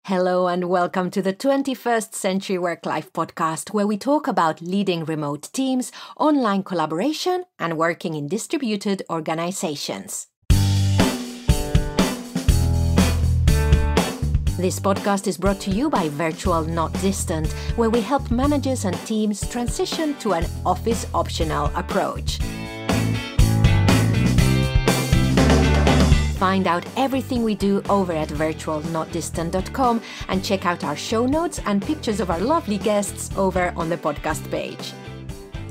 Hello and welcome to the 21st Century Work-Life podcast, where we talk about leading remote teams, online collaboration, and working in distributed organizations. This podcast is brought to you by Virtual Not Distant, where we help managers and teams transition to an office-optional approach. Find out everything we do over at virtualnotdistant.com and check out our show notes and pictures of our lovely guests over on the podcast page.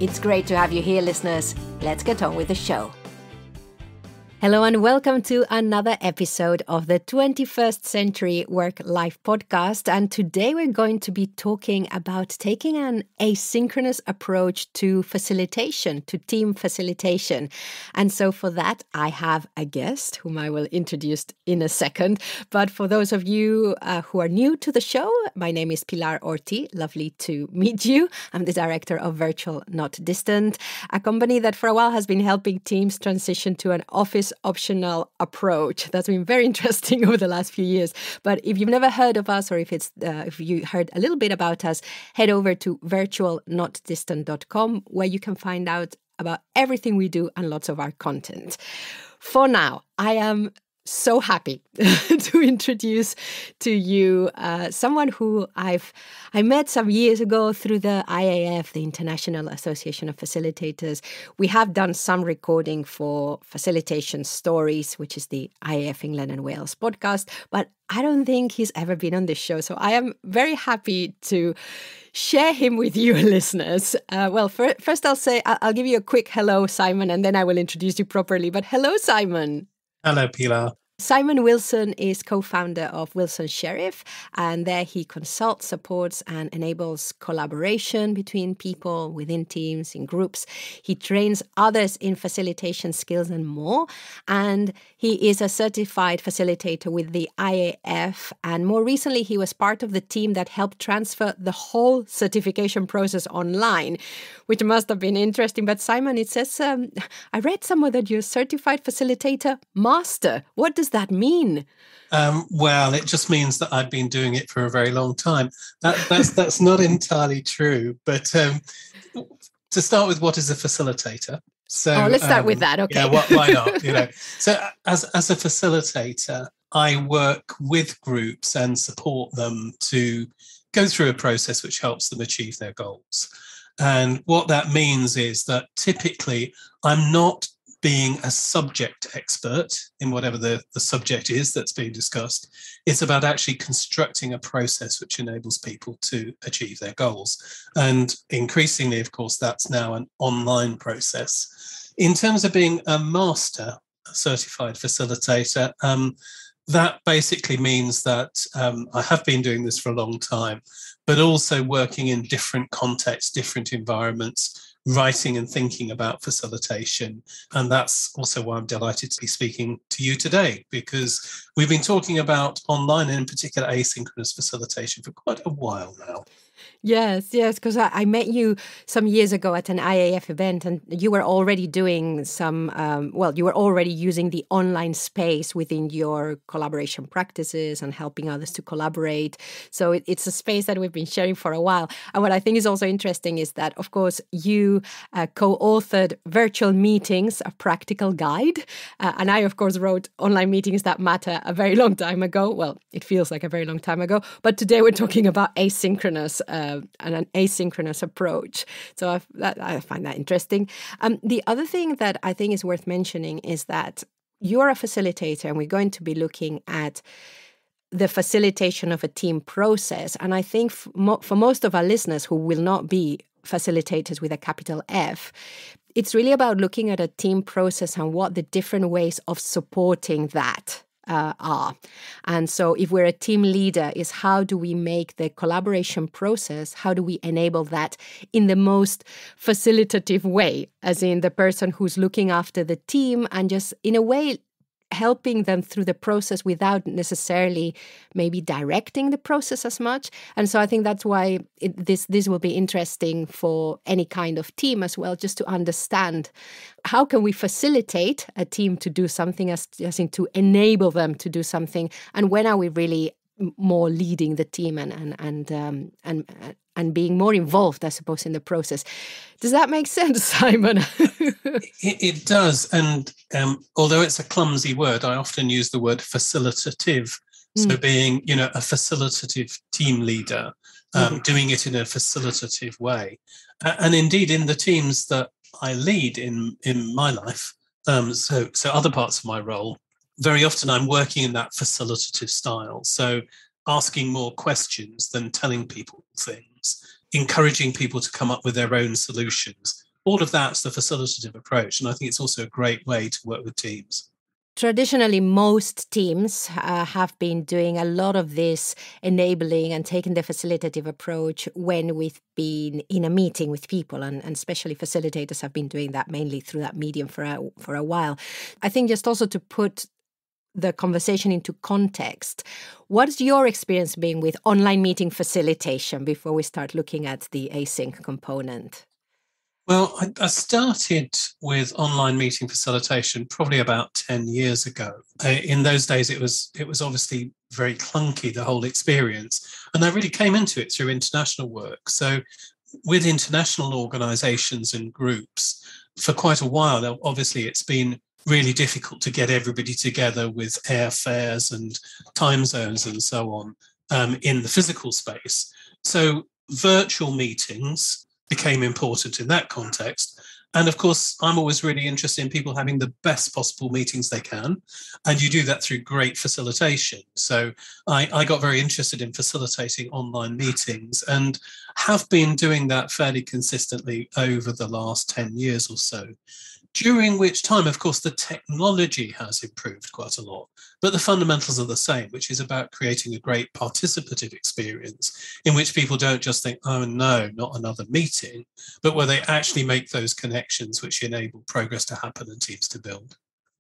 It's great to have you here, listeners. Let's get on with the show. Hello and welcome to another episode of the 21st Century Work-Life podcast. And today we're going to be talking about taking an asynchronous approach to facilitation, to team facilitation. And so for that, I have a guest whom I will introduce in a second. But for those of you who are new to the show, my name is Pilar Orti. Lovely to meet you. I'm the director of Virtual Not Distant, a company that for a while has been helping teams transition to an office optional approach. That's been very interesting over the last few years. But if you've never heard of us, or if you heard a little bit about us, head over to virtualnotdistant.com, where you can find out about everything we do and lots of our content. For now, I am so happy to introduce to you someone who I met some years ago through the IAF, the International Association of Facilitators. We have done some recording for Facilitation Stories, which is the IAF England and Wales podcast, but I don't think he's ever been on this show. So I am very happy to share him with you listeners. First I'll give you a quick hello, Simon, and then I will introduce you properly. But hello, Simon. Hello, Pilar. Simon Wilson is co-founder of Wilson Sheriff, and there he consults, supports, and enables collaboration between people, within teams, in groups. He trains others in facilitation skills and more, and he is a certified facilitator with the IAF, and more recently he was part of the team that helped transfer the whole certification process online, which must have been interesting. But Simon, it says, I read somewhere that you're a certified facilitator master. What does that mean? Well, it just means that I've been doing it for a very long time. That's not entirely true. But to start with, what is a facilitator? So let's start with that. Okay. Yeah, why not? So as a facilitator, I work with groups and support them to go through a process which helps them achieve their goals. And what that means is that typically I'm not being a subject expert in whatever the subject is that's being discussed. It's about actually constructing a process which enables people to achieve their goals. And increasingly, of course, that's now an online process. In terms of being a master, a certified facilitator, that basically means that I have been doing this for a long time, but also working in different contexts, different environments, writing and thinking about facilitation. And that's also why I'm delighted to be speaking to you today, because we've been talking about online and in particular asynchronous facilitation for quite a while now. Yes, because I met you some years ago at an IAF event, and you were already doing you were already using the online space within your collaboration practices and helping others to collaborate. So it's a space that we've been sharing for a while. And what I think is also interesting is that, of course, you co-authored Virtual Meetings, a practical guide. And I, of course, wrote Online Meetings That Matter a very long time ago. Well, it feels like a very long time ago. But today we're talking about asynchronous and an asynchronous approach. So I find that interesting. The other thing that I think is worth mentioning is that you're a facilitator, and we're going to be looking at the facilitation of a team process. And I think for most of our listeners who will not be facilitators with a capital F, it's really about looking at a team process and what the different ways of supporting that are. And so if we're a team leader, is how do we make the collaboration process, how do we enable that in the most facilitative way, as in the person who's looking after the team and just in a way helping them through the process without necessarily maybe directing the process as much. And so I think that's why this will be interesting for any kind of team as well, just to understand how can we facilitate a team to do something, as in to enable them to do something, and when are we really more leading the team and being more involved, I suppose, in the process. Does that make sense, Simon? It does. And although it's a clumsy word, I often use the word facilitative. So being, a facilitative team leader, doing it in a facilitative way. And indeed, in the teams that I lead in my life, so other parts of my role, very often I'm working in that facilitative style. So asking more questions than telling people things, encouraging people to come up with their own solutions. All of that's the facilitative approach. And I think it's also a great way to work with teams. Traditionally, most teams have been doing a lot of this enabling and taking the facilitative approach when we've been in a meeting with people, and especially facilitators have been doing that mainly through that medium for a while. I think just also to put the conversation into context, what's your experience been with online meeting facilitation before we start looking at the async component? Well, I started with online meeting facilitation probably about 10 years ago. In those days, it was obviously very clunky, the whole experience. And I really came into it through international work. So with international organizations and groups, for quite a while, obviously it's been really difficult to get everybody together with airfares and time zones and so on in the physical space. So virtual meetings became important in that context. And of course, I'm always really interested in people having the best possible meetings they can. And you do that through great facilitation. So I got very interested in facilitating online meetings and have been doing that fairly consistently over the last 10 years or so. During which time, of course, the technology has improved quite a lot, but the fundamentals are the same, which is about creating a great participative experience in which people don't just think, oh, no, not another meeting, but where they actually make those connections which enable progress to happen and teams to build.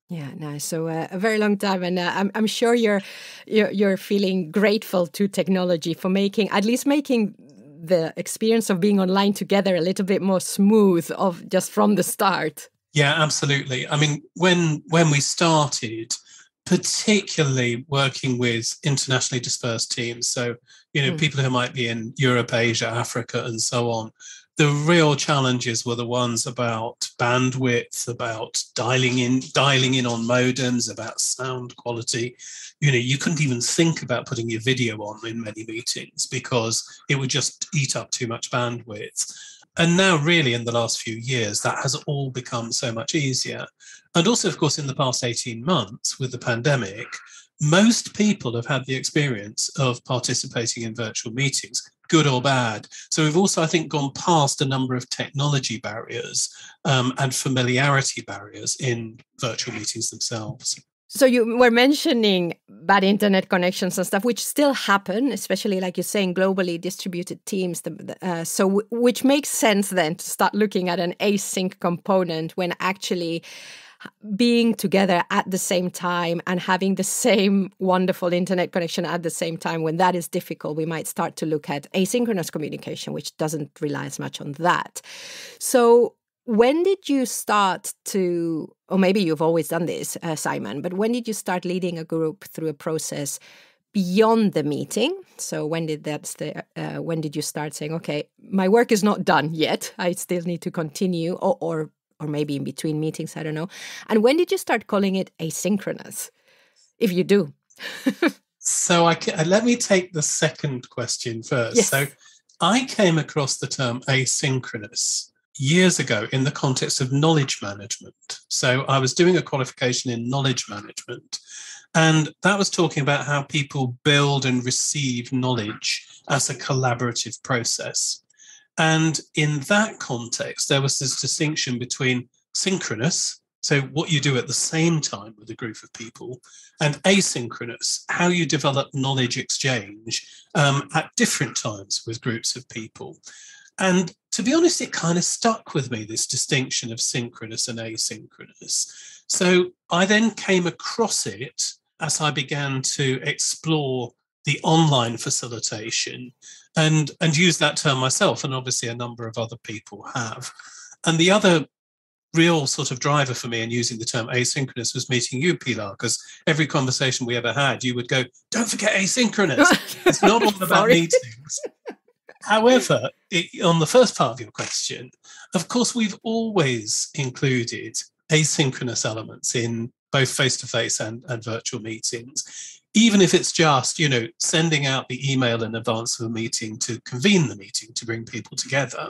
Yeah, nice. So a very long time, and I'm sure you're feeling grateful to technology for making the experience of being online together a little bit more smooth of just from the start. Yeah, absolutely. I mean, when we started, particularly working with internationally dispersed teams, so people who might be in Europe, Asia, Africa, and so on, the real challenges were the ones about bandwidth, about dialing in on modems, about sound quality. You couldn't even think about putting your video on in many meetings because it would just eat up too much bandwidth. And now, really, in the last few years, that has all become so much easier. And also, of course, in the past 18 months with the pandemic, most people have had the experience of participating in virtual meetings, good or bad. So we've also, I think, gone past a number of technology barriers and familiarity barriers in virtual meetings themselves. So you were mentioning bad internet connections and stuff, which still happen, especially like you're saying, globally distributed teams. Which makes sense then to start looking at an async component when actually being together at the same time and having the same wonderful internet connection at the same time. When that is difficult, we might start to look at asynchronous communication, which doesn't rely as much on that. So when did you start to, or maybe you've always done this, Simon, but when did you start leading a group through a process beyond the meeting? So when did you start saying, okay, my work is not done yet, I still need to continue, or maybe in between meetings, I don't know. And when did you start calling it asynchronous, if you do? So let me take the second question first. Yes. So I came across the term asynchronous years ago in the context of knowledge management. So I was doing a qualification in knowledge management, and that was talking about how people build and receive knowledge as a collaborative process. And in that context, there was this distinction between synchronous, so what you do at the same time with a group of people, and asynchronous, how you develop knowledge exchange at different times with groups of people. And to be honest, it kind of stuck with me, this distinction of synchronous and asynchronous. So I then came across it as I began to explore the online facilitation and use that term myself, and obviously a number of other people have. And the other real sort of driver for me in using the term asynchronous was meeting you, Pilar, because every conversation we ever had, you would go, don't forget asynchronous. It's not all about meetings. However, on the first part of your question, of course, we've always included asynchronous elements in both face-to-face and virtual meetings, even if it's just, sending out the email in advance of a meeting to convene the meeting, to bring people together,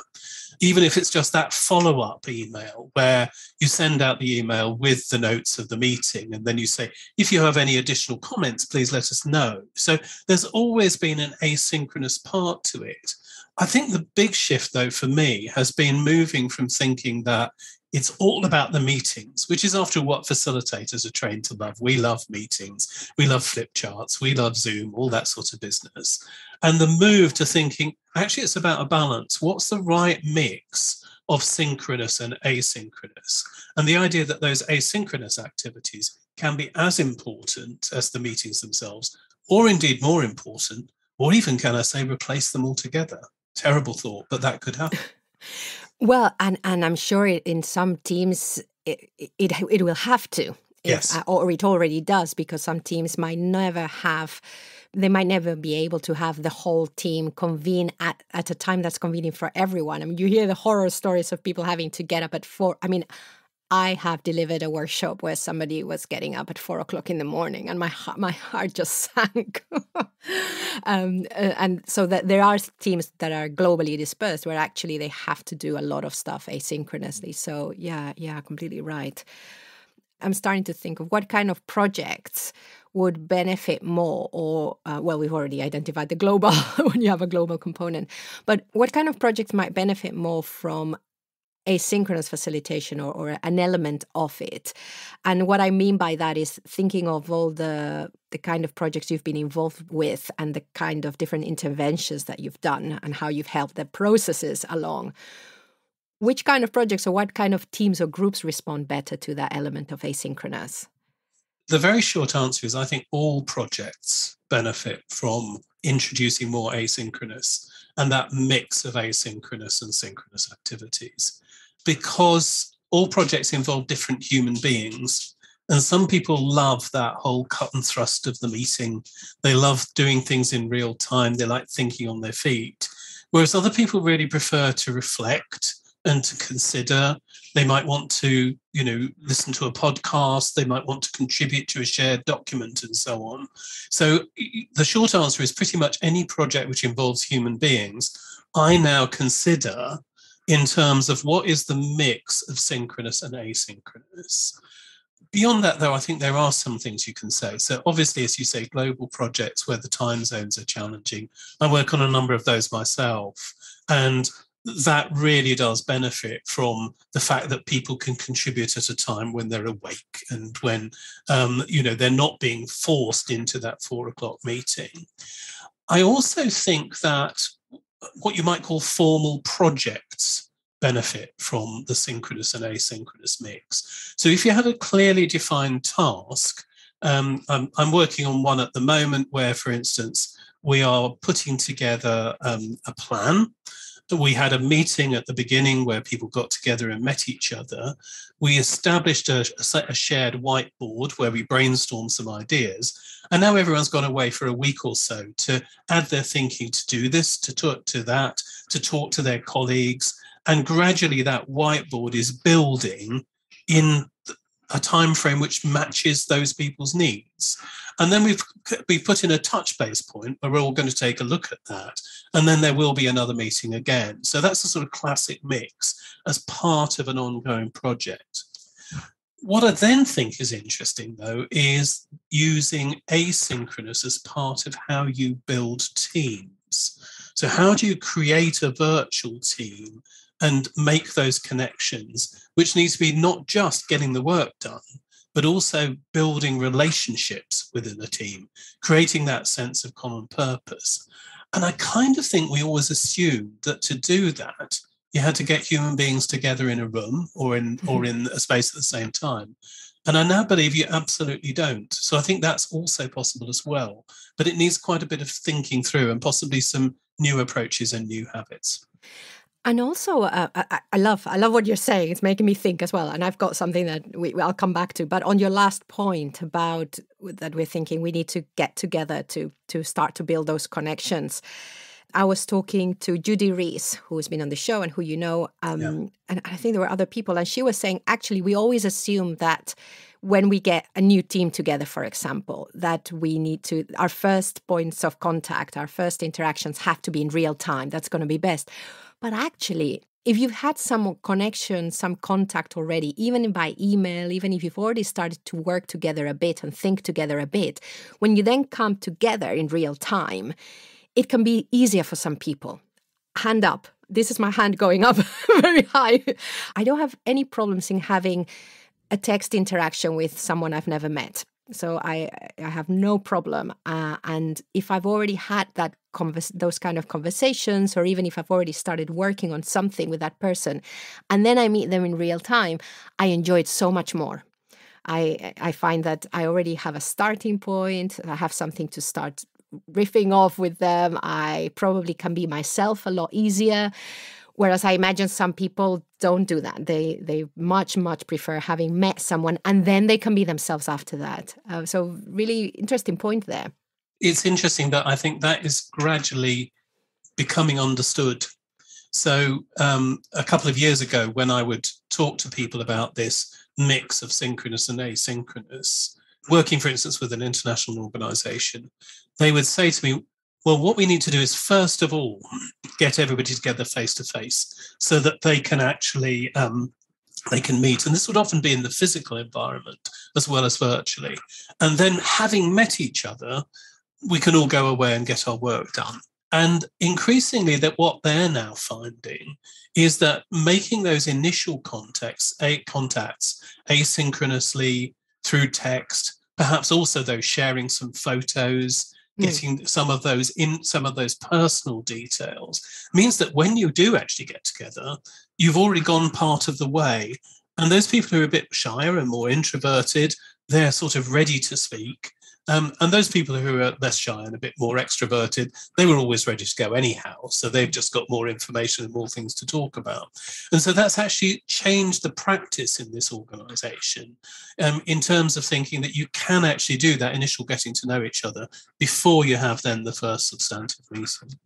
even if it's just that follow-up email where you send out the email with the notes of the meeting, and then you say, if you have any additional comments, please let us know. So there's always been an asynchronous part to it. I think the big shift, though, for me, has been moving from thinking that it's all about the meetings, which is after what facilitators are trained to love. We love meetings, we love flip charts, we love Zoom, all that sort of business. And the move to thinking, actually, it's about a balance. What's the right mix of synchronous and asynchronous? And the idea that those asynchronous activities can be as important as the meetings themselves, or indeed more important, or even, can I say, replace them altogether. Terrible thought, but that could happen. Well, and I'm sure in some teams it will have to, yes, or it already does, because some teams might never be able to have the whole team convene at a time that's convenient for everyone. I mean, you hear the horror stories of people having to get up at 4. I mean, I have delivered a workshop where somebody was getting up at 4 o'clock in the morning, and my heart just sank. And so that there are teams that are globally dispersed where actually they have to do a lot of stuff asynchronously. So yeah, completely right. I'm starting to think of what kind of projects would benefit more, or well, we've already identified the global when you have a global component, but what kind of projects might benefit more from asynchronous facilitation or an element of it? And what I mean by that is thinking of all the kind of projects you've been involved with and the kind of different interventions that you've done and how you've helped the processes along. Which kind of projects or what kind of teams or groups respond better to that element of asynchronous? The very short answer is I think all projects benefit from introducing more asynchronous and that mix of asynchronous and synchronous activities, because all projects involve different human beings. And some people love that whole cut and thrust of the meeting. They love doing things in real time. They like thinking on their feet. Whereas other people really prefer to reflect and to consider. They might want to, listen to a podcast. They might want to contribute to a shared document and so on. So the short answer is pretty much any project which involves human beings, I now consider in terms of what is the mix of synchronous and asynchronous. Beyond that, though, I think there are some things you can say. So obviously, as you say, global projects where the time zones are challenging. I work on a number of those myself. And that really does benefit from the fact that people can contribute at a time when they're awake and when, they're not being forced into that 4 o'clock meeting. I also think that what you might call formal projects benefit from the synchronous and asynchronous mix. So if you have a clearly defined task, I'm working on one at the moment where, for instance, we are putting together a plan. We had a meeting at the beginning where people got together and met each other. We established a shared whiteboard where we brainstormed some ideas. And now everyone's gone away for a week or so to add their thinking to do this, to talk to that, to talk to their colleagues. And gradually that whiteboard is building in a time frame which matches those people's needs. And then we've put in a touch base point where we're all going to take a look at that. And then there will be another meeting again. So that's a sort of classic mix as part of an ongoing project. What I then think is interesting, though, is using asynchronous as part of how you build teams. So how do you create a virtual team and make those connections, which needs to be not just getting the work done, but also building relationships within the team, creating that sense of common purpose. And I kind of think we always assumed that to do that, you had to get human beings together in a room or in a space at the same time. And I now believe you absolutely don't. So I think that's also possible as well. But it needs quite a bit of thinking through and possibly some new approaches and new habits. And also, I love what you're saying. It's making me think as well. And I've got something that I'll come back to. But on your last point about that, we're thinking we need to get together to start to build those connections. I was talking to Judy Rees, who's been on the show and who you know, and I think there were other people. And she was saying, actually, we always assume that when we get a new team together, for example, that we need to, our first points of contact, our first interactions have to be in real time. That's going to be best. But actually, if you've had some connection, some contact already, even by email, even if you've already started to work together a bit and think together a bit, when you then come together in real time, it can be easier for some people. Hand up. This is my hand going up very high. I don't have any problems in having a text interaction with someone I've never met. So I have no problem. And if I've already had that those kind of conversations, or even if I've already started working on something with that person, and then I meet them in real time, I enjoy it so much more. I find that I already have a starting point. I have something to start riffing off with them. I probably can be myself a lot easier. Whereas I imagine some people don't do that. They much prefer having met someone and then they can be themselves after that. So really interesting point there. It's interesting that I think that is gradually becoming understood. So a couple of years ago, when I would talk to people about this mix of synchronous and asynchronous, working, for instance, with an international organization, they would say to me, well, what we need to do is, first of all, get everybody together face to face so that they can actually they can meet. And this would often be in the physical environment as well as virtually. And then having met each other, we can all go away and get our work done. And increasingly, that what they're now finding is that making those initial contacts asynchronously through text, perhaps also those sharing some photos, getting some of those personal details, means that when you do actually get together, you've already gone part of the way. And those people who are a bit shyer and more introverted, they're sort of ready to speak. And those people who are less shy and a bit more extroverted, they were always ready to go anyhow. So they've just got more information and more things to talk about. And so that's actually changed the practice in this organisation in terms of thinking that you can actually do that initial getting to know each other before you have then the first substantive meeting.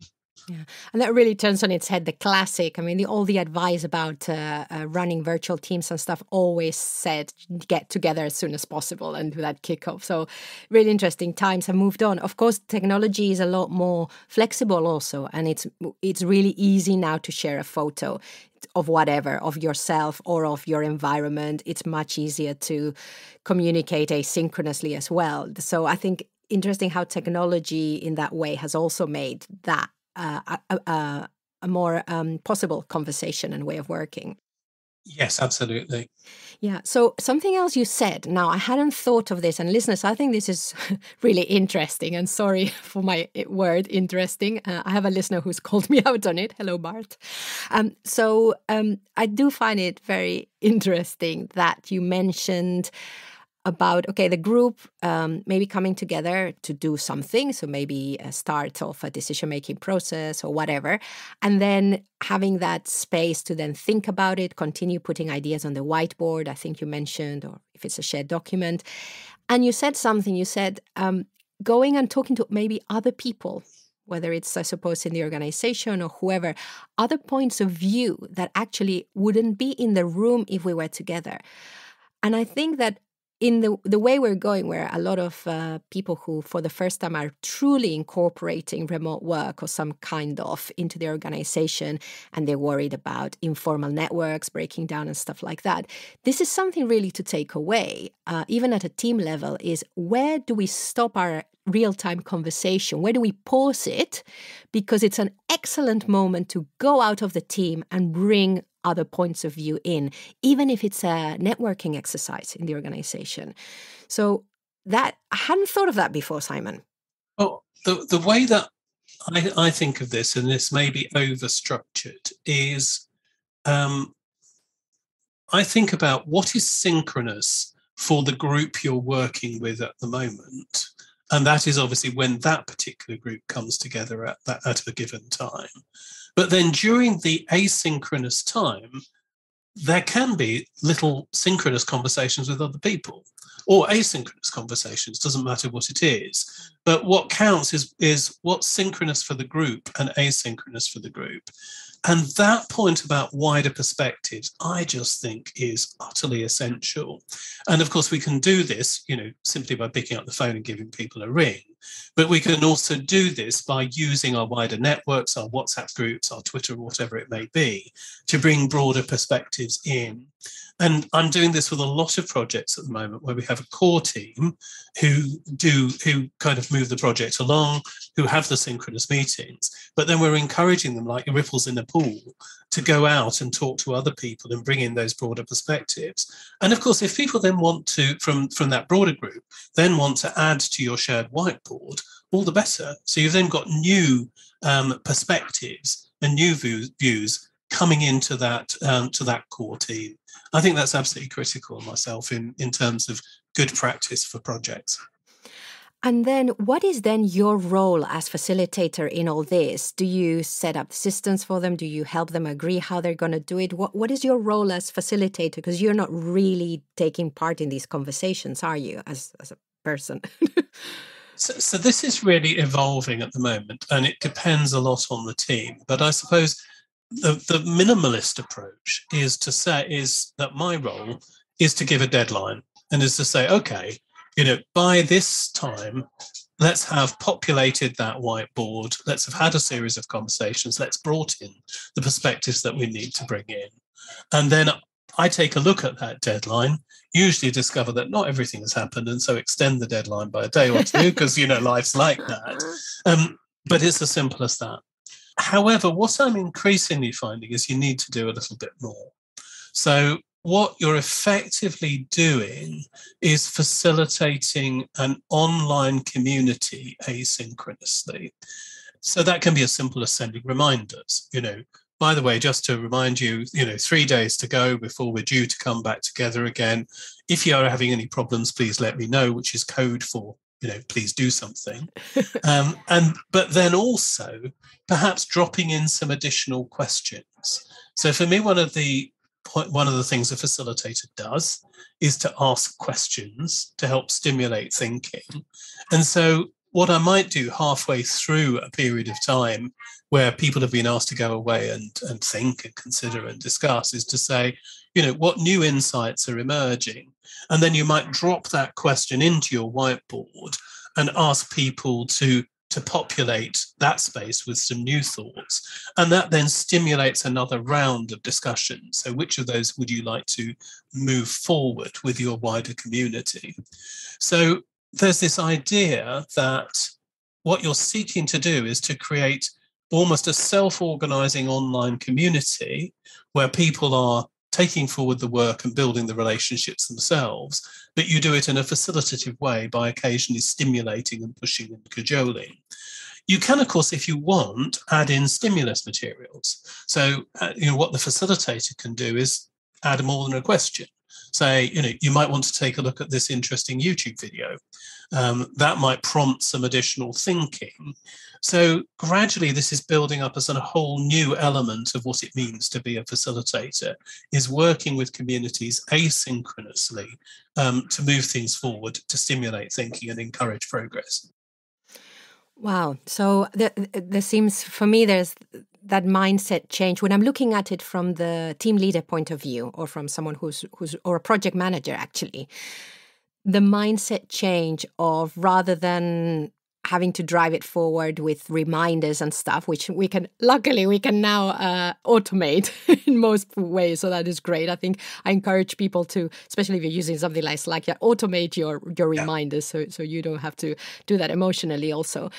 Yeah, and that really turns on its head the classic. I mean, all the advice about running virtual teams and stuff always said get together as soon as possible and do that kickoff. So really interesting. Times have moved on. Of course, technology is a lot more flexible also, and it's really easy now to share a photo of whatever, of yourself or of your environment. It's much easier to communicate asynchronously as well. So I think interesting how technology in that way has also made that a more possible conversation and way of working. Yes, absolutely. Yeah. So something else you said, now I hadn't thought of this, and listeners, I think this is really interesting, and sorry for my word, interesting. I have a listener who's called me out on it. Hello, Bart. So I do find it very interesting that you mentioned about, okay, the group maybe coming together to do something, so maybe a start of a decision-making process or whatever, and then having that space to then think about it, continue putting ideas on the whiteboard, I think you mentioned, or if it's a shared document. And you said something, you said going and talking to maybe other people, whether it's, I suppose, in the organization or whoever, other points of view that actually wouldn't be in the room if we were together. And I think that in the way we're going, where a lot of people who for the first time are truly incorporating remote work or some kind of into their organization, and they're worried about informal networks breaking down and stuff like that, this is something really to take away, even at a team level, is where do we stop our real-time conversation? Where do we pause it? Because it's an excellent moment to go out of the team and bring other points of view in, even if it's a networking exercise in the organization. So that, I hadn't thought of that before, Simon. Well, the way that I think of this, and this may be overstructured, is I think about what is synchronous for the group you're working with at the moment, And that is obviously when that particular group comes together at a given time. But then during the asynchronous time, there can be little synchronous conversations with other people, or asynchronous conversations, doesn't matter what it is. But what counts is what's synchronous for the group and asynchronous for the group. And that point about wider perspectives, I just think is utterly essential. And of course, we can do this, simply by picking up the phone and giving people a ring. But we can also do this by using our wider networks, our WhatsApp groups, our Twitter, whatever it may be, to bring broader perspectives in. And I'm doing this with a lot of projects at the moment where we have a core team who kind of move the project along, who have the synchronous meetings, but then we're encouraging them, like ripples in a pool, to go out and talk to other people and bring in those broader perspectives. And of course, if people then want to, from that broader group, then want to add to your shared whiteboard, all the better. So you've then got new perspectives and new views coming into that core team. I think that's absolutely critical myself in terms of good practice for projects. And then what is then your role as facilitator in all this? Do you set up systems for them? Do you help them agree how they're going to do it? What is your role as facilitator? Because you're not really taking part in these conversations, are you, as a person? So this is really evolving at the moment, and it depends a lot on the team. But I suppose the minimalist approach is that my role is to give a deadline and is to say, okay, by this time, let's have populated that whiteboard. Let's have had a series of conversations. Let's brought in the perspectives that we need to bring in. And then I take a look at that deadline, usually discover that not everything has happened, and so extend the deadline by a day or two because, life's like that. But it's as simple as that. However, what I'm increasingly finding is you need to do a little bit more. So what you're effectively doing is facilitating an online community asynchronously. So that can be as simple as sending reminders, by the way, just to remind you, 3 days to go before we're due to come back together again. If you are having any problems, please let me know, which is code for, please do something. But then also perhaps dropping in some additional questions. So for me, one of the things a facilitator does is to ask questions to help stimulate thinking. And so what I might do halfway through a period of time where people have been asked to go away and think and consider and discuss is to say, what new insights are emerging? And then you might drop that question into your whiteboard and ask people to populate that space with some new thoughts. And that then stimulates another round of discussion. So which of those would you like to move forward with your wider community? So there's this idea that what you're seeking to do is to create almost a self-organizing online community where people are taking forward the work and building the relationships themselves, but you do it in a facilitative way by occasionally stimulating and pushing and cajoling. You can, of course, if you want, add in stimulus materials. So, what the facilitator can do is add more than a question. Say, you might want to take a look at this interesting YouTube video. That might prompt some additional thinking. So gradually this is building up as a whole new element of what it means to be a facilitator, is working with communities asynchronously to move things forward, to stimulate thinking and encourage progress. Wow. So there seems, for me, there's that mindset change when I'm looking at it from the team leader point of view, or from someone who's or a project manager, actually. The mindset change of, rather than having to drive it forward with reminders and stuff, which luckily we can now automate in most ways. So that is great. I think I encourage people to, especially if you're using something like Slack, automate your reminders so you don't have to do that emotionally also.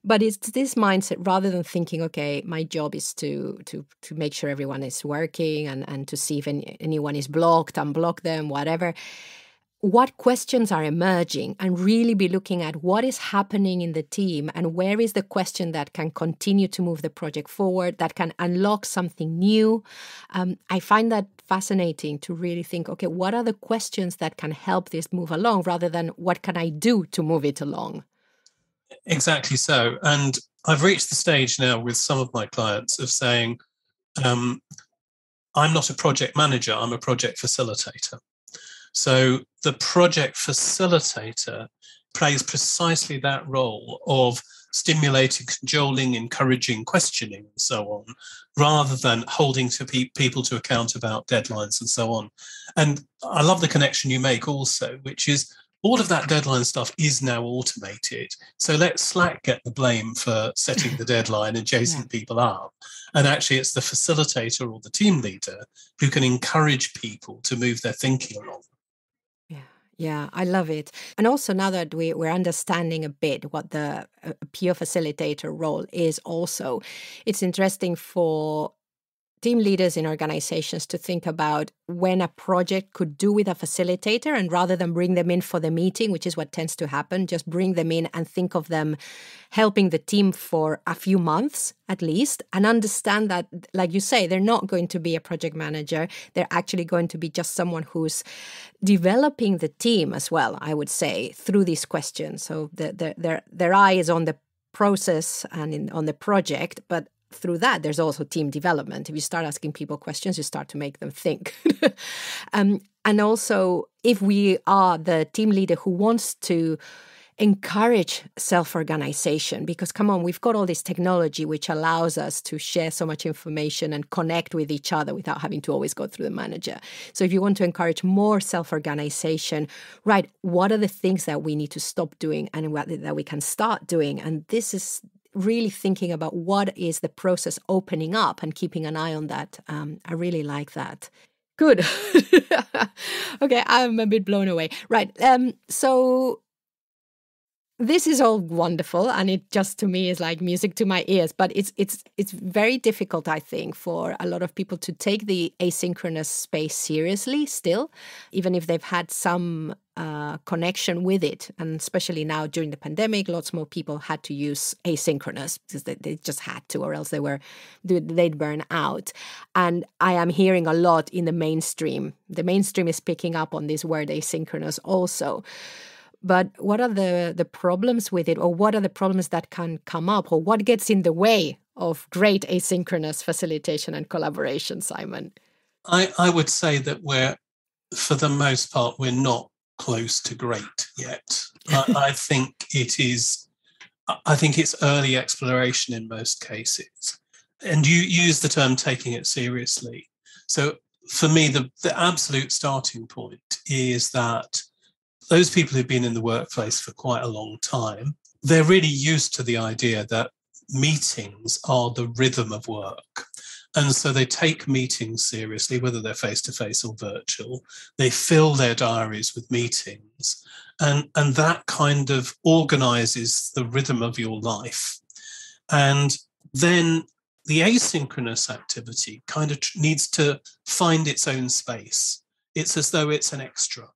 But it's this mindset, rather than thinking, okay, my job is to make sure everyone is working and to see if anyone is blocked, unblock them, whatever. What questions are emerging, and really be looking at what is happening in the team and where is the question that can continue to move the project forward, that can unlock something new. I find that fascinating to really think, okay, what are the questions that can help this move along, rather than what can I do to move it along? Exactly so. And I've reached the stage now with some of my clients of saying, um, I'm not a project manager, I'm a project facilitator. So the project facilitator plays precisely that role of stimulating, cajoling, encouraging, questioning, and so on, rather than holding to people to account about deadlines and so on. And I love the connection you make also, which is all of that deadline stuff is now automated. So let Slack get the blame for setting the deadline and chasing Yeah. people up. And actually, it's the facilitator or the team leader who can encourage people to move their thinking along. Yeah, yeah, I love it. And also now that we're understanding a bit what the peer facilitator role is also, it's interesting for team leaders in organizations to think about when a project could do with a facilitator, and rather than bring them in for the meeting, which is what tends to happen, just bring them in and think of them helping the team for a few months at least, and understand that, like you say, they're not going to be a project manager. They're actually going to be just someone who's developing the team as well, I would say, through these questions. So their eye is on the process and on the project, but through that, there's also team development. If you start asking people questions, you start to make them think. And also, if we are the team leader who wants to encourage self-organization, because come on, we've got all this technology which allows us to share so much information and connect with each other without having to always go through the manager. So if you want to encourage more self-organization, right, what are the things that we need to stop doing and what that we can start doing? And this is really thinking about what is the process opening up and keeping an eye on that. I really like that. Good. Okay, I'm a bit blown away. Right. So this is all wonderful, and it just to me is like music to my ears. But it's very difficult, I think, for a lot of people to take the asynchronous space seriously still, even if they've had some connection with it. And especially now during the pandemic, lots more people had to use asynchronous because they just had to, or else they'd burn out. And I am hearing a lot in the mainstream. The mainstream is picking up on this word asynchronous also. But what are the problems with it, or what are the problems that can come up, or what gets in the way of great asynchronous facilitation and collaboration, Simon? I would say that for the most part, we're not close to great yet. I think it's early exploration in most cases. And you use the term taking it seriously. So for me, the absolute starting point is that those people who've been in the workplace for quite a long time, they're really used to the idea that meetings are the rhythm of work. And so they take meetings seriously, whether they're face-to-face or virtual. They fill their diaries with meetings. And that kind of organizes the rhythm of your life. And then the asynchronous activity kind of needs to find its own space. It's as though it's an extra.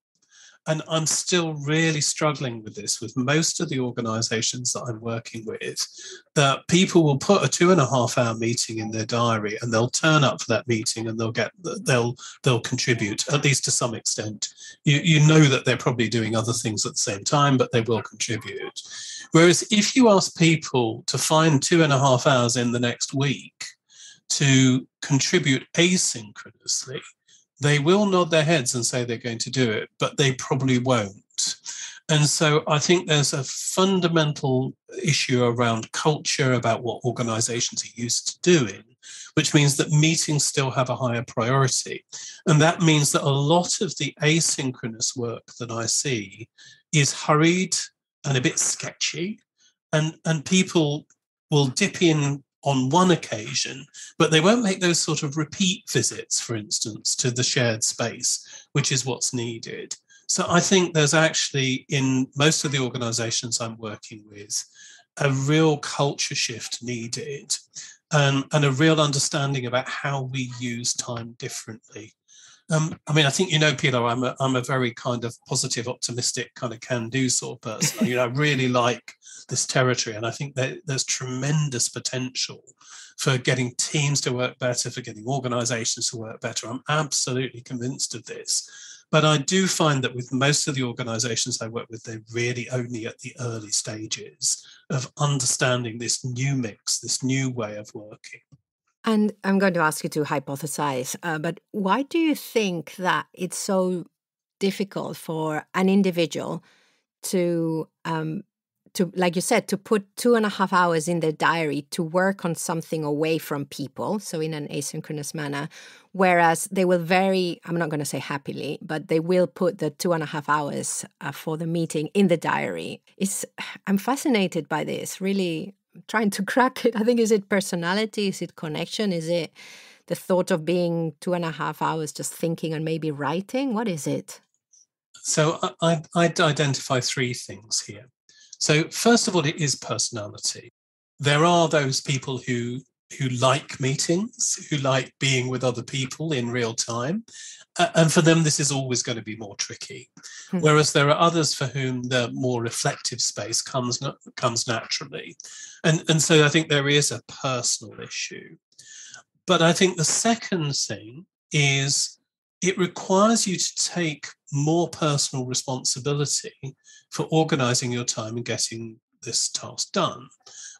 And I'm still really struggling with this with most of the organizations that I'm working with, that people will put a 2.5-hour meeting in their diary and they'll turn up for that meeting and they'll contribute, at least to some extent. You know that they're probably doing other things at the same time, but they will contribute. Whereas if you ask people to find 2.5 hours in the next week to contribute asynchronously, they will nod their heads and say they're going to do it, but they probably won't. And so I think there's a fundamental issue around culture, about what organizations are used to doing, which means that meetings still have a higher priority. And that means that a lot of the asynchronous work that I see is hurried and a bit sketchy. And people will dip in on one occasion, but they won't make those sort of repeat visits, for instance, to the shared space, which is what's needed. So I think there's actually, in most of the organizations I'm working with, a real culture shift needed, and a real understanding about how we use time differently. I mean, I think, Pilar, I'm a very kind of positive, optimistic, kind of can-do sort of person. I really like this territory, and I think that there's tremendous potential for getting teams to work better, for getting organizations to work better. I'm absolutely convinced of this. But I do find that with most of the organizations I work with, they're really only at the early stages of understanding this new mix, this new way of working. And I'm going to ask you to hypothesize, but why do you think that it's so difficult for an individual to, like you said, to put 2.5 hours in their diary to work on something away from people, so in an asynchronous manner, whereas they will I'm not going to say happily, but they will put the 2.5 hours for the meeting in the diary. I'm fascinated by this, really trying to crack it. I think, is it personality? Is it connection? Is it the thought of being 2.5 hours just thinking and maybe writing? What is it? So I'd identify 3 things here. So first of all, it is personality. There are those people who like meetings, who like being with other people in real time. And for them, this is always going to be more tricky. Whereas there are others for whom the more reflective space comes naturally. And so I think there is a personal issue. But I think the second thing is it requires you to take more personal responsibility for organizing your time and getting this task done.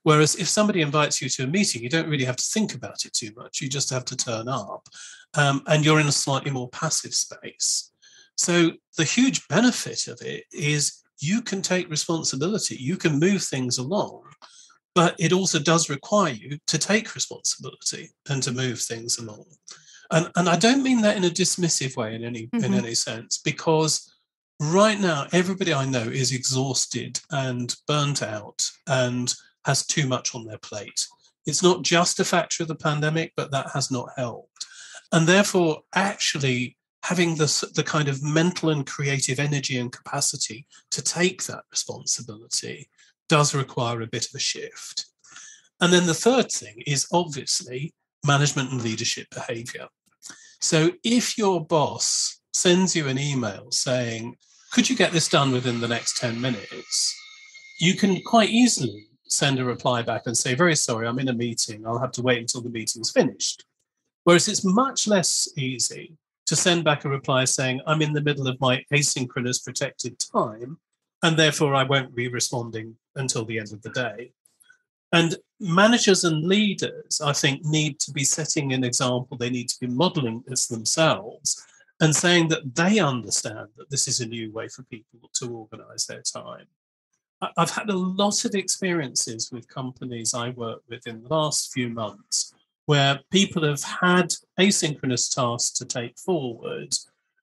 Whereas if somebody invites you to a meeting, you don't really have to think about it too much. You just have to turn up, and you're in a slightly more passive space. So the huge benefit of it is you can take responsibility, you can move things along, but it also does require you to take responsibility and to move things along. And I don't mean that in a dismissive way in any sense, because right now everybody I know is exhausted and burnt out and has too much on their plate. It's not just a factor of the pandemic, but that has not helped. And therefore, actually having the kind of mental and creative energy and capacity to take that responsibility does require a bit of a shift. And then the third thing is obviously management and leadership behavior. So if your boss sends you an email saying, could you get this done within the next 10 minutes? You can quite easily send a reply back and say, very sorry, I'm in a meeting. I'll have to wait until the meeting's finished. Whereas it's much less easy to send back a reply saying, I'm in the middle of my asynchronous protected time, and therefore I won't be responding until the end of the day. And managers and leaders, I think, need to be setting an example. They need to be modeling this themselves and saying that they understand that this is a new way for people to organize their time. I've had a lot of experiences with companies I work with in the last few months where people have had asynchronous tasks to take forward,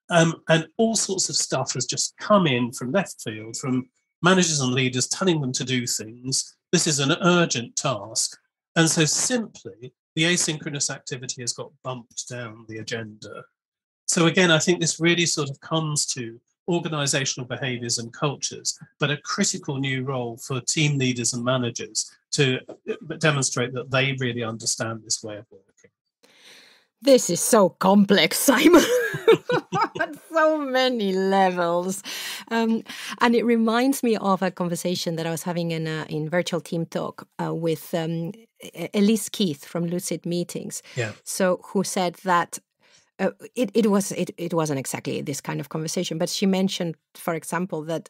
and all sorts of stuff has just come in from left field, from managers and leaders telling them to do things. This is an urgent task. And so simply the asynchronous activity has got bumped down the agenda. So again, I think this really sort of comes to organizational behaviors and cultures, but a critical new role for team leaders and managers to demonstrate that they really understand this way of working. This is so complex, Simon. At so many levels. And it reminds me of a conversation that I was having in virtual team talk with Elise Keith from Lucid Meetings. Yeah. So who said that it wasn't exactly this kind of conversation, but she mentioned, for example, that,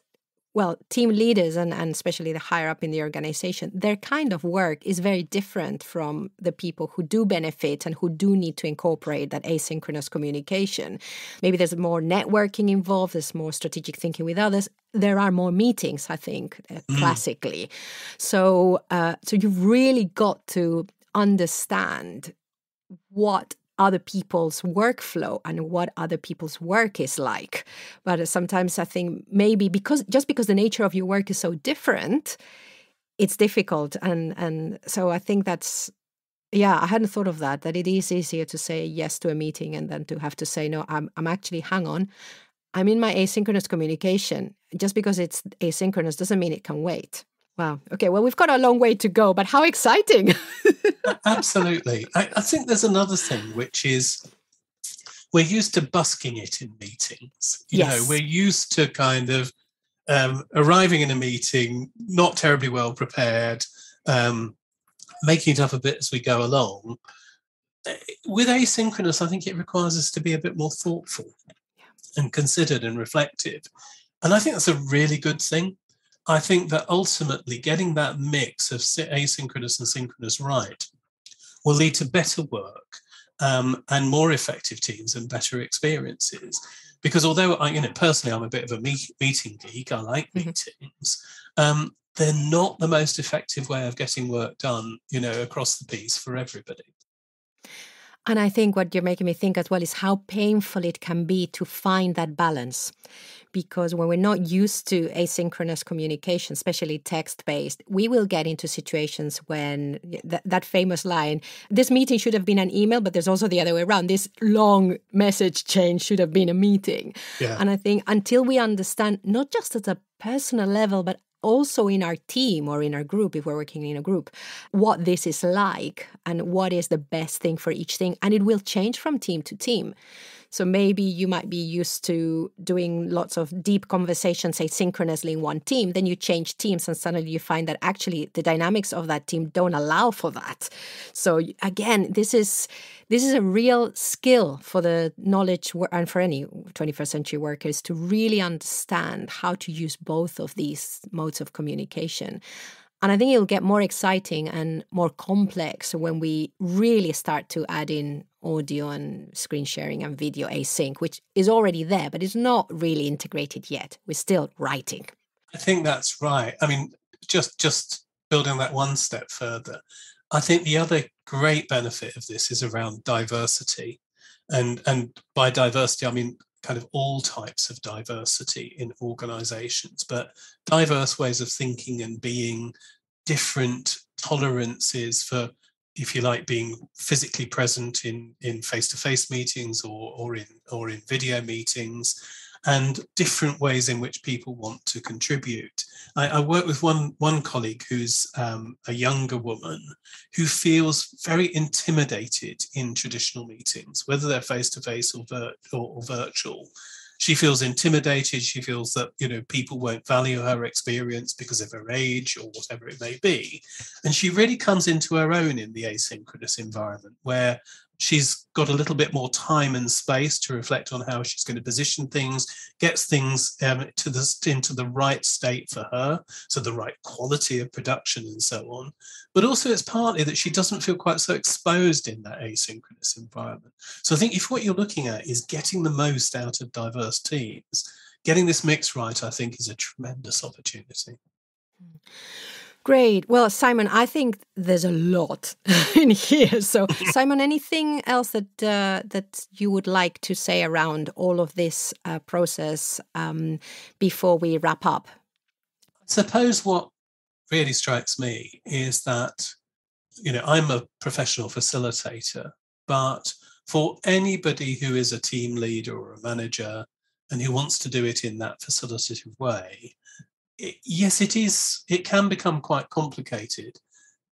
well, team leaders and especially the higher up in the organization, their kind of work is very different from the people who do benefit and who do need to incorporate that asynchronous communication. Maybe there's more networking involved, there's more strategic thinking with others. There are more meetings, I think, classically. So you've really got to understand what other people's workflow and what other people's work is like. But sometimes I think maybe because the nature of your work is so different, it's difficult. And so I think that's, I hadn't thought of that it is easier to say yes to a meeting and then to have to say, no, I'm actually, hang on, I'm in my asynchronous communication. Just because it's asynchronous doesn't mean it can wait. Wow. Okay. Well, we've got a long way to go, but how exciting. Absolutely. I think there's another thing, which is we're used to busking it in meetings. You know, we're used to kind of arriving in a meeting, not terribly well prepared, making it up a bit as we go along. With asynchronous, I think it requires us to be a bit more thoughtful. and considered and reflective. And I think that's a really good thing. I think that ultimately getting that mix of asynchronous and synchronous right will lead to better work, and more effective teams and better experiences. Because although personally, I'm a bit of a meeting geek, I like meetings. They're not the most effective way of getting work done, across the piece for everybody. And I think what you're making me think as well is how painful it can be to find that balance. Because when we're not used to asynchronous communication, especially text-based, we will get into situations when that famous line, this meeting should have been an email, but there's also the other way around. This long message chain should have been a meeting. Yeah. And I think until we understand, not just at a personal level, but also in our team or in our group, if we're working in a group, what this is like and what is the best thing for each thing. And it will change from team to team. So maybe you might be used to doing lots of deep conversations asynchronously in one team. Then you change teams and suddenly you find that actually the dynamics of that team don't allow for that. So again, this is a real skill for the knowledge and for any 21st century workers to really understand how to use both of these modes of communication. And I think it'll get more exciting and more complex when we really start to add in audio and screen sharing and video async, which is already there, but it's not really integrated yet. We're still writing. I think that's right. I mean, just building that one step further, I think the other great benefit of this is around diversity. And by diversity, I mean kind of all types of diversity in organizations, but diverse ways of thinking and being, different tolerances for, if you like, being physically present in face-to-face meetings or in video meetings, and different ways in which people want to contribute. I work with one colleague who's a younger woman who feels very intimidated in traditional meetings, whether they're face-to-face or virtual. She feels intimidated. She feels that, people won't value her experience because of her age or whatever it may be. And she really comes into her own in the asynchronous environment, where she's got a little bit more time and space to reflect on how she's going to position things, gets things into the right state for her, so the right quality of production and so on. But also it's partly that she doesn't feel quite so exposed in that asynchronous environment. So I think if what you're looking at is getting the most out of diverse teams, getting this mix right, I think, is a tremendous opportunity. Great. Well, Simon, I think there's a lot in here. So, Simon, anything else that you would like to say around all of this process before we wrap up? I suppose what really strikes me is that, I'm a professional facilitator, but for anybody who is a team leader or a manager and who wants to do it in that facilitative way, yes, it can become quite complicated,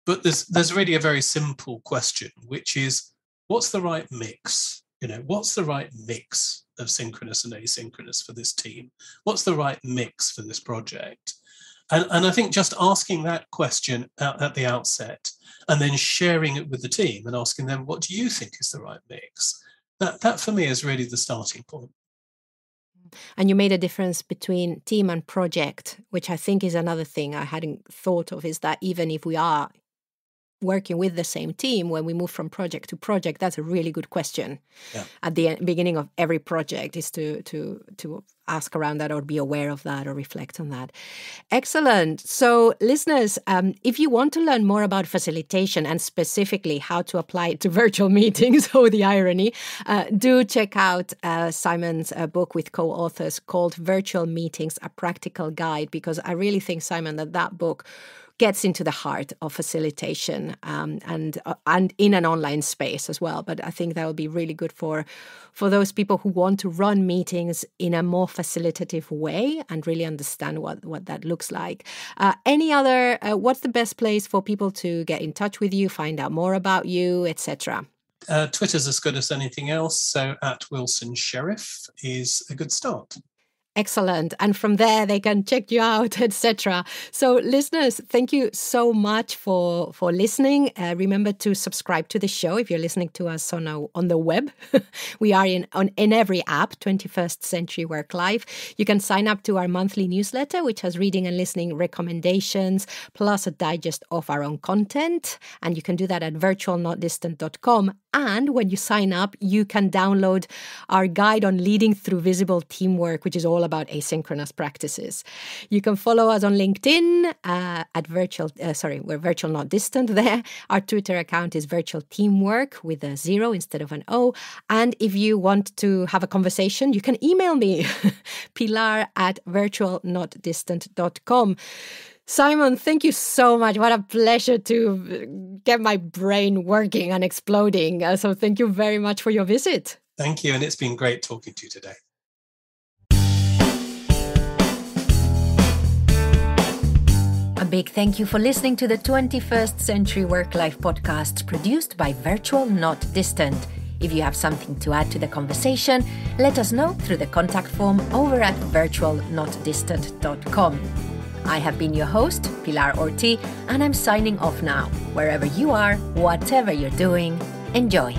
but there's really a very simple question, which is, what's the right mix? What's the right mix of synchronous and asynchronous for this team? What's the right mix for this project? And I think just asking that question at the outset and then sharing it with the team and asking them, what do you think is the right mix? That for me is really the starting point. And you made a difference between team and project, which I think is another thing I hadn't thought of, is that even if we are working with the same team, when we move from project to project, that's a really good question. Yeah. At the beginning of every project is to ask around that or be aware of that or reflect on that. Excellent. So listeners, if you want to learn more about facilitation and specifically how to apply it to virtual meetings, oh, the irony, do check out Simon's book with co-authors called Virtual Meetings, A Practical Guide, because I really think, Simon, that book gets into the heart of facilitation and in an online space as well. But I think that would be really good for those people who want to run meetings in a more facilitative way and really understand what that looks like. Any other, what's the best place for people to get in touch with you, find out more about you, etc.? Twitter's as good as anything else. So @Wilson Sheriff is a good start. Excellent. And from there, they can check you out, etc. So listeners, thank you so much for listening. Remember to subscribe to the show if you're listening to us on the web. We are in every app, 21st Century Work Life. You can sign up to our monthly newsletter, which has reading and listening recommendations, plus a digest of our own content. And you can do that at virtualnotdistant.com. And when you sign up, you can download our guide on leading through visible teamwork, which is all about asynchronous practices. You can follow us on LinkedIn we're Virtual Not Distant there. Our Twitter account is Virtual Teamwork with a 0 instead of an O. And if you want to have a conversation, you can email me, pilar@virtualnotdistant.com. Simon, thank you so much. What a pleasure to get my brain working and exploding. So thank you very much for your visit. Thank you. And it's been great talking to you today. A big thank you for listening to the 21st Century Work Life podcast produced by Virtual Not Distant. If you have something to add to the conversation, let us know through the contact form over at virtualnotdistant.com. I have been your host, Pilar Orti, and I'm signing off now. Wherever you are, whatever you're doing, enjoy.